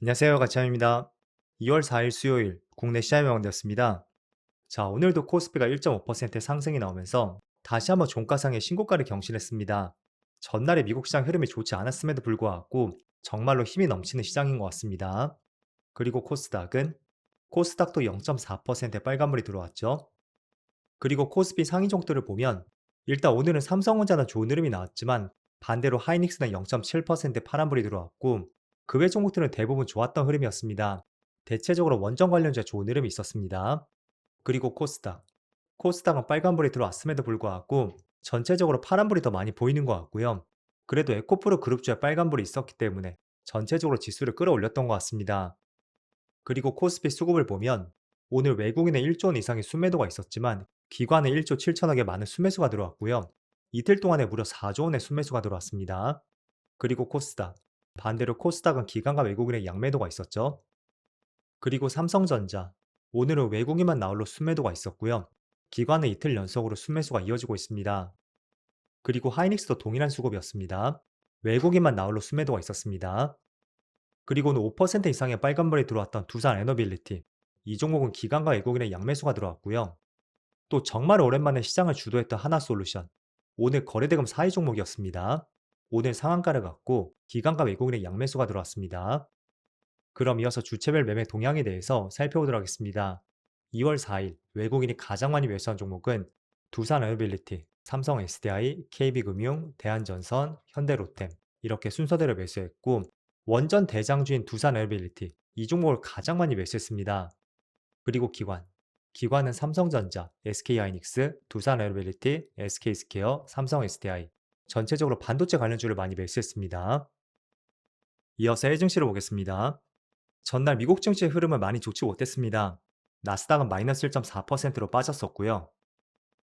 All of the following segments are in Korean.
안녕하세요. 가차입니다. 2월 4일 수요일 국내 시장이 마감되었습니다. 자, 오늘도 코스피가 1.5% 상승이 나오면서 다시 한번 종가상의 신고가를 경신했습니다. 전날의 미국 시장 흐름이 좋지 않았음에도 불구하고 정말로 힘이 넘치는 시장인 것 같습니다. 그리고 코스닥도 0.4% 빨간불이 들어왔죠. 그리고 코스피 상위 종들을 보면 일단 오늘은 삼성전자는 좋은 흐름이 나왔지만 반대로 하이닉스는 0.7% 파란불이 들어왔고 그 외 종목들은 대부분 좋았던 흐름이었습니다. 대체적으로 원전 관련주에 좋은 흐름이 있었습니다. 그리고 코스닥은 빨간불이 들어왔음에도 불구하고 전체적으로 파란불이 더 많이 보이는 것 같고요. 그래도 에코프로 그룹주에 빨간불이 있었기 때문에 전체적으로 지수를 끌어올렸던 것 같습니다. 그리고 코스피 수급을 보면 오늘 외국인의 1조 원 이상의 순매도가 있었지만 기관의 1조 7천억의 많은 순매수가 들어왔고요. 이틀 동안에 무려 4조 원의 순매수가 들어왔습니다. 그리고 반대로 코스닥은 기관과 외국인의 양매도가 있었죠. 그리고 삼성전자, 오늘은 외국인만 나홀로 순매도가 있었고요. 기관은 이틀 연속으로 순매수가 이어지고 있습니다. 그리고 하이닉스도 동일한 수급이었습니다. 외국인만 나홀로 순매도가 있었습니다. 그리고는 5% 이상의 빨간불이 들어왔던 두산 에너빌리티. 이 종목은 기관과 외국인의 양매수가 들어왔고요. 또 정말 오랜만에 시장을 주도했던 하나솔루션. 오늘 거래대금 4위 종목이었습니다. 오늘 상한가를 갖고 기관과 외국인의 양매수가 들어왔습니다. 그럼 이어서 주체별 매매 동향에 대해서 살펴보도록 하겠습니다. 2월 4일 외국인이 가장 많이 매수한 종목은 두산 에너빌리티, 삼성 SDI, KB금융, 대한전선, 현대로템 이렇게 순서대로 매수했고 원전 대장주인 두산 에너빌리티 이 종목을 가장 많이 매수했습니다. 그리고 기관은 삼성전자, SK하이닉스, 두산 에너빌리티, SK스퀘어, 삼성 SDI 전체적으로 반도체 관련주를 많이 매수했습니다. 이어서 해외 증시를 보겠습니다. 전날 미국 증시의 흐름은 많이 좋지 못했습니다. 나스닥은 마이너스 1.4%로 빠졌었고요.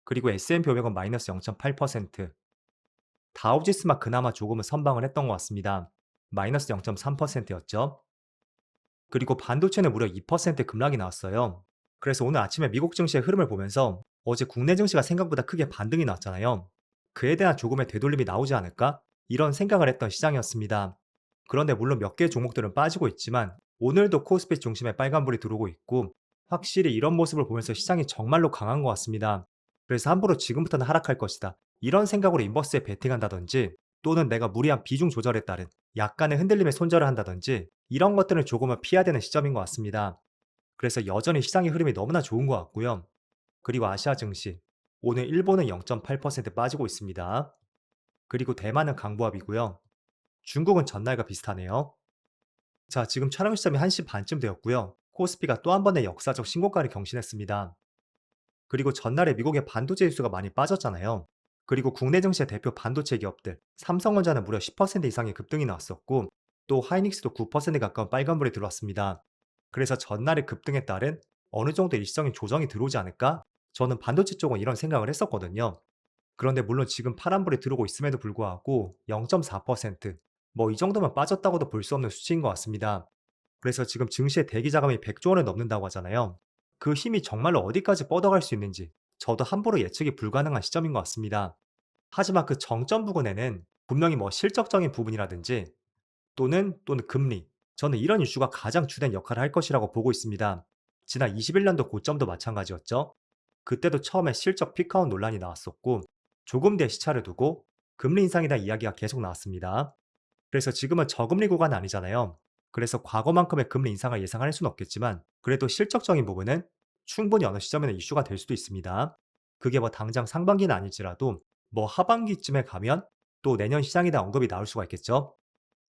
그리고 S&P 500은 마이너스 0.8%, 다우지수만 그나마 조금은 선방을 했던 것 같습니다. 마이너스 0.3%였죠. 그리고 반도체는 무려 2% 급락이 나왔어요. 그래서 오늘 아침에 미국 증시의 흐름을 보면서 어제 국내 증시가 생각보다 크게 반등이 나왔잖아요. 그에 대한 조금의 되돌림이 나오지 않을까? 이런 생각을 했던 시장이었습니다. 그런데 물론 몇 개의 종목들은 빠지고 있지만 오늘도 코스피 중심에 빨간불이 들어오고 있고 확실히 이런 모습을 보면서 시장이 정말로 강한 것 같습니다. 그래서 함부로 지금부터는 하락할 것이다. 이런 생각으로 인버스에 베팅한다든지 또는 내가 무리한 비중 조절에 따른 약간의 흔들림에 손절을 한다든지 이런 것들을 조금은 피해야 되는 시점인 것 같습니다. 그래서 여전히 시장의 흐름이 너무나 좋은 것 같고요. 그리고 아시아 증시, 오늘 일본은 0.8% 빠지고 있습니다. 그리고 대만은 강보합이고요. 중국은 전날과 비슷하네요. 자, 지금 촬영 시점이 1시 반쯤 되었고요. 코스피가 또 한 번의 역사적 신고가를 경신했습니다. 그리고 전날에 미국의 반도체 지수가 많이 빠졌잖아요. 그리고 국내 증시의 대표 반도체 기업들, 삼성전자는 무려 10% 이상의 급등이 나왔었고, 또 하이닉스도 9% 가까운 빨간불이 들어왔습니다. 그래서 전날의 급등에 따른 어느 정도 일시적인 조정이 들어오지 않을까? 저는 반도체 쪽은 이런 생각을 했었거든요. 그런데 물론 지금 파란불이 들어오고 있음에도 불구하고 0.4%, 뭐 이 정도면 빠졌다고도 볼 수 없는 수치인 것 같습니다. 그래서 지금 증시의 대기 자금이 100조 원을 넘는다고 하잖아요. 그 힘이 정말로 어디까지 뻗어갈 수 있는지 저도 함부로 예측이 불가능한 시점인 것 같습니다. 하지만 그 정점 부근에는 분명히 뭐 실적적인 부분이라든지 또는 금리, 저는 이런 이슈가 가장 주된 역할을 할 것이라고 보고 있습니다. 지난 21년도 고점도 마찬가지였죠. 그때도 처음에 실적 피크아웃 논란이 나왔었고 조금 뒤에 시차를 두고 금리 인상에 대한 이야기가 계속 나왔습니다. 그래서 지금은 저금리 구간은 아니잖아요. 그래서 과거만큼의 금리 인상을 예상할 수는 없겠지만 그래도 실적적인 부분은 충분히 어느 시점에는 이슈가 될 수도 있습니다. 그게 뭐 당장 상반기는 아닐지라도 뭐 하반기쯤에 가면 또 내년 시장에 대한 언급이 나올 수가 있겠죠.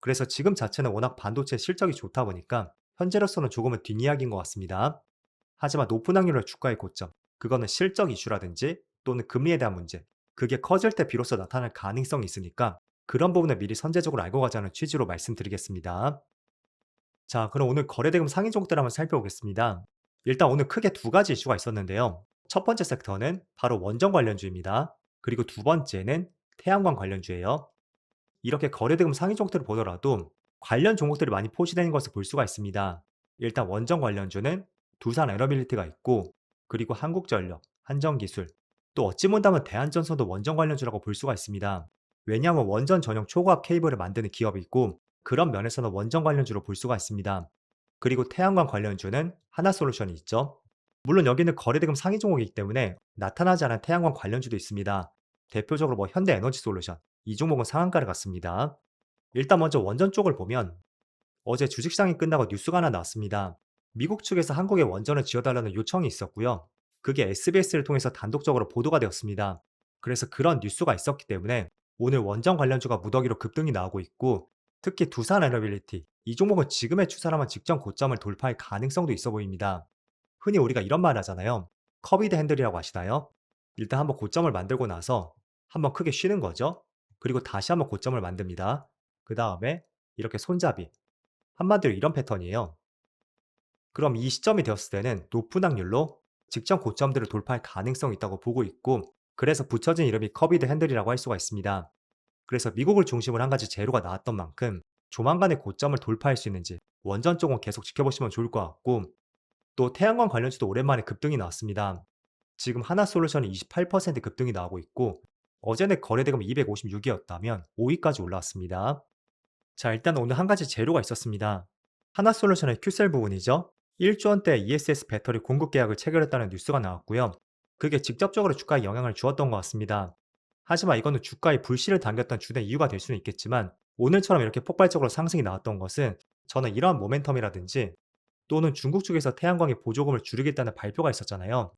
그래서 지금 자체는 워낙 반도체 실적이 좋다 보니까 현재로서는 조금은 뒷이야기인 것 같습니다. 하지만 높은 확률의 주가의 고점, 그거는 실적 이슈라든지 또는 금리에 대한 문제, 그게 커질 때 비로소 나타날 가능성이 있으니까 그런 부분을 미리 선제적으로 알고 가자는 취지로 말씀드리겠습니다. 자, 그럼 오늘 거래대금 상위 종목들 한번 살펴보겠습니다. 일단 오늘 크게 두 가지 이슈가 있었는데요. 첫 번째 섹터는 바로 원전 관련주입니다. 그리고 두 번째는 태양광 관련주예요. 이렇게 거래대금 상위 종목들을 보더라도 관련 종목들이 많이 포시되는 것을 볼 수가 있습니다. 일단 원전 관련주는 두산 에너빌리티가 있고 그리고 한국전력, 한전기술, 또 어찌 본다면 대한전선도 원전 관련주라고 볼 수가 있습니다. 왜냐하면 원전 전용 초고압 케이블을 만드는 기업이 있고 그런 면에서는 원전 관련주로 볼 수가 있습니다. 그리고 태양광 관련주는 하나솔루션이 있죠. 물론 여기는 거래대금 상위 종목이기 때문에 나타나지 않은 태양광 관련주도 있습니다. 대표적으로 뭐 현대에너지솔루션, 이 종목은 상한가를 갔습니다. 일단 먼저 원전 쪽을 보면 어제 주식시장이 끝나고 뉴스가 하나 나왔습니다. 미국 측에서 한국에 원전을 지어달라는 요청이 있었고요. 그게 SBS를 통해서 단독적으로 보도가 되었습니다. 그래서 그런 뉴스가 있었기 때문에 오늘 원전 관련주가 무더기로 급등이 나오고 있고, 특히 두산 에너빌리티, 이 종목은 지금의 추세라면 직전 고점을 돌파할 가능성도 있어 보입니다. 흔히 우리가 이런 말 하잖아요. 커비드 핸들이라고 하시나요? 일단 한번 고점을 만들고 나서 한번 크게 쉬는 거죠. 그리고 다시 한번 고점을 만듭니다. 그 다음에 이렇게 손잡이. 한마디로 이런 패턴이에요. 그럼 이 시점이 되었을 때는 높은 확률로 직전 고점들을 돌파할 가능성이 있다고 보고 있고, 그래서 붙여진 이름이 커비드 핸들이라고 할 수가 있습니다. 그래서 미국을 중심으로 한 가지 재료가 나왔던 만큼 조만간에 고점을 돌파할 수 있는지 원전 쪽은 계속 지켜보시면 좋을 것 같고, 또 태양광 관련주도 오랜만에 급등이 나왔습니다. 지금 하나솔루션이 28% 급등이 나오고 있고, 어제는 거래대금 256이었다면 5위까지 올라왔습니다. 자, 일단 오늘 한 가지 재료가 있었습니다. 하나솔루션의 큐셀 부분이죠. 1조 원대 ESS 배터리 공급 계약을 체결했다는 뉴스가 나왔고요. 그게 직접적으로 주가에 영향을 주었던 것 같습니다. 하지만 이거는 주가의 불씨를 당겼던 주된 이유가 될 수는 있겠지만, 오늘처럼 이렇게 폭발적으로 상승이 나왔던 것은 저는 이러한 모멘텀이라든지, 또는 중국 측에서 태양광의 보조금을 줄이겠다는 발표가 있었잖아요.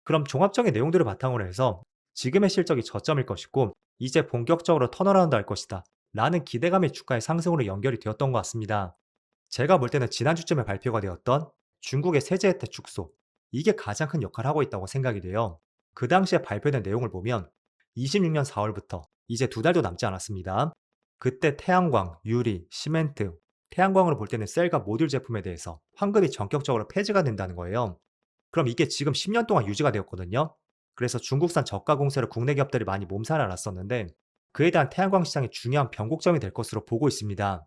그럼 종합적인 내용들을 바탕으로 해서 지금의 실적이 저점일 것이고 이제 본격적으로 턴어라운드 할 것이다 라는 기대감이 주가의 상승으로 연결이 되었던 것 같습니다. 제가 볼 때는 지난주쯤에 발표가 되었던 중국의 세제 혜택 축소, 이게 가장 큰 역할을 하고 있다고 생각이 돼요. 그 당시에 발표된 내용을 보면 26년 4월부터 이제 두 달도 남지 않았습니다. 그때 태양광, 유리, 시멘트, 태양광으로 볼 때는 셀과 모듈 제품에 대해서 환급이 전격적으로 폐지가 된다는 거예요. 그럼 이게 지금 10년 동안 유지가 되었거든요. 그래서 중국산 저가 공세를 국내 기업들이 많이 몸살을 앓았었는데, 그에 대한 태양광 시장이 중요한 변곡점이 될 것으로 보고 있습니다.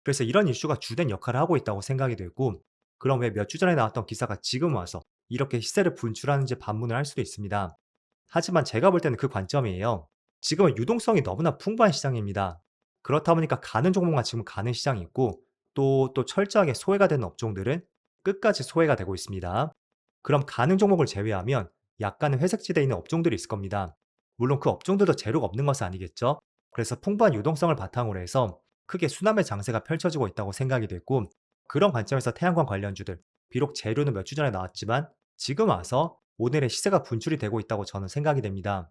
그래서 이런 이슈가 주된 역할을 하고 있다고 생각이 되고, 그럼 왜 몇 주 전에 나왔던 기사가 지금 와서 이렇게 시세를 분출하는지 반문을 할 수도 있습니다. 하지만 제가 볼 때는 그 관점이에요. 지금은 유동성이 너무나 풍부한 시장입니다. 그렇다 보니까 가는 종목만 지금 가는 시장이 있고, 또 철저하게 소외가 되는 업종들은 끝까지 소외가 되고 있습니다. 그럼 가는 종목을 제외하면 약간은 회색지대에 있는 업종들이 있을 겁니다. 물론 그 업종들도 재료가 없는 것은 아니겠죠. 그래서 풍부한 유동성을 바탕으로 해서 크게 순환매 장세가 펼쳐지고 있다고 생각이 됐고, 그런 관점에서 태양광 관련주들, 비록 재료는 몇 주 전에 나왔지만 지금 와서 오늘의 시세가 분출이 되고 있다고 저는 생각이 됩니다.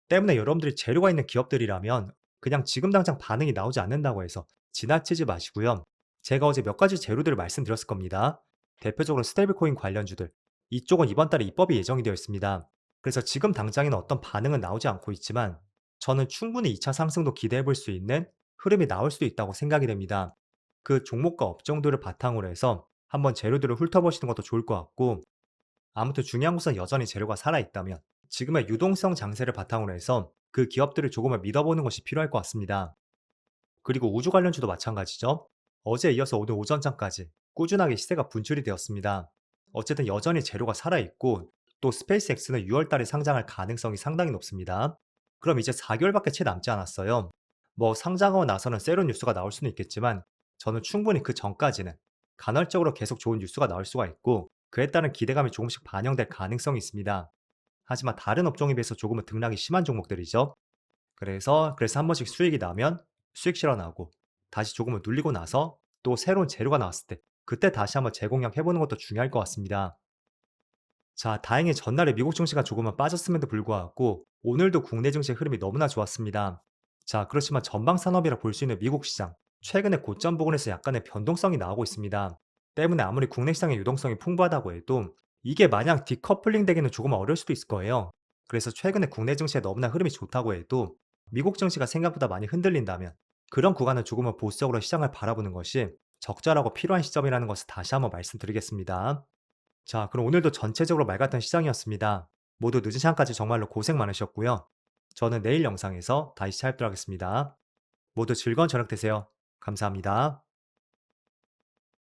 때문에 여러분들이 재료가 있는 기업들이라면 그냥 지금 당장 반응이 나오지 않는다고 해서 지나치지 마시고요. 제가 어제 몇 가지 재료들을 말씀드렸을 겁니다. 대표적으로 스테이블코인 관련주들. 이쪽은 이번 달에 입법이 예정이 되어 있습니다. 그래서 지금 당장에는 어떤 반응은 나오지 않고 있지만 저는 충분히 2차 상승도 기대해 볼 수 있는 흐름이 나올 수도 있다고 생각이 됩니다. 그 종목과 업종들을 바탕으로 해서 한번 재료들을 훑어보시는 것도 좋을 것 같고, 아무튼 중요한 것은 여전히 재료가 살아있다면 지금의 유동성 장세를 바탕으로 해서 그 기업들을 조금은 믿어보는 것이 필요할 것 같습니다. 그리고 우주 관련주도 마찬가지죠. 어제 이어서 오늘 오전장까지 꾸준하게 시세가 분출이 되었습니다. 어쨌든 여전히 재료가 살아있고, 또 스페이스X는 6월 달에 상장할 가능성이 상당히 높습니다. 그럼 이제 4개월밖에 채 남지 않았어요. 뭐 상장하고 나서는 새로운 뉴스가 나올 수는 있겠지만 저는 충분히 그 전까지는 간헐적으로 계속 좋은 뉴스가 나올 수가 있고, 그에 따른 기대감이 조금씩 반영될 가능성이 있습니다. 하지만 다른 업종에 비해서 조금은 등락이 심한 종목들이죠. 그래서 한 번씩 수익이 나면 수익 실현하고, 다시 조금은 눌리고 나서 또 새로운 재료가 나왔을 때 그때 다시 한번 재공략해 보는 것도 중요할 것 같습니다. 자, 다행히 전날에 미국 증시가 조금은 빠졌음에도 불구하고 오늘도 국내 증시 흐름이 너무나 좋았습니다. 자, 그렇지만 전방 산업이라 볼 수 있는 미국 시장, 최근에 고점 부근에서 약간의 변동성이 나오고 있습니다. 때문에 아무리 국내 시장의 유동성이 풍부하다고 해도 이게 마냥 디커플링 되기는 조금 어려울 수도 있을 거예요. 그래서 최근에 국내 증시에 너무나 흐름이 좋다고 해도 미국 증시가 생각보다 많이 흔들린다면 그런 구간은 조금은 보수적으로 시장을 바라보는 것이 적절하고 필요한 시점이라는 것을 다시 한번 말씀드리겠습니다. 자, 그럼 오늘도 전체적으로 맑았던 시장이었습니다. 모두 늦은 시간까지 정말로 고생 많으셨고요. 저는 내일 영상에서 다시 찾아뵙도록 하겠습니다. 모두 즐거운 저녁 되세요. 감사합니다.